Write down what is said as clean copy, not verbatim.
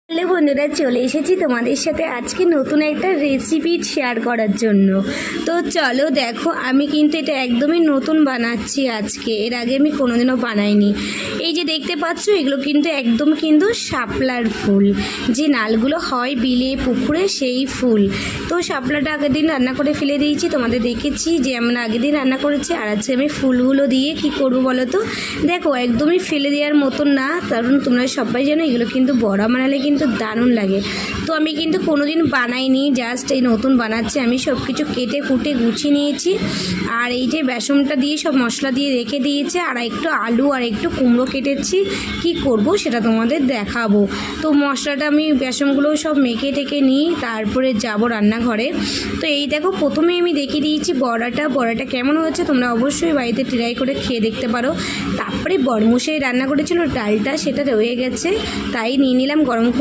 Hello বন্ধুরা, চলে এসেছি তোমাদের সাথে আজকে নতুন একটা রেসিপি শেয়ার করার জন্য। তো চলো দেখো, আমি কিন্তু এটা একদমই নতুন বানাচ্ছি আজকে, এর আগে আমি কোনোদিনও বানাইনি। এই যে দেখতে পাচ্ছ, এগুলো কিন্তু একদম কিন্তু শাপলার ফুল, যে নালগুলো হয় বিলে পুকুরে সেই ফুল। তো শাপলাটা আগের দিন রান্না করে ফেলে দিয়েছি, তোমাদের দেখেছি যে আমরা আগের দিন রান্না করেছি। আর আজকে আমি ফুলগুলো দিয়ে কি করব বলো তো। দেখো একদমই ফেলে দেওয়ার মতন না, কারণ তোমরা সবাই জানো এগুলো কিন্তু বড়া বানালে কিন্তু দারুণ লাগে। তো আমি কিন্তু কোনোদিন বানাইনি, জাস্ট এই নতুন বানাচ্ছি। আমি সব কিছু কেটে কুটে গুছিয়ে নিয়েছি, আর এই যে বেসনটা দিয়ে সব মশলা দিয়ে রেখে দিয়েছে, আর একটু আলু আর একটু কুমড়ো কেটেছি। কি করব সেটা তোমাদের দেখাবো। তো মশলাটা আমি বেসনগুলো সব মেখে টেকে নিই, তারপরে যাব রান্নাঘরে। তো এই দেখো, প্রথমে আমি দেখিয়ে দিয়েছি বড়াটা কেমন হয়েছে, তোমরা অবশ্যই বাড়িতে ট্রাই করে খেয়ে দেখতে পারো। তারপরে বড়মশাই রান্না করেছিল ডালটা, সেটা রয়ে গেছে, তাই নিয়ে নিলাম গরম করে।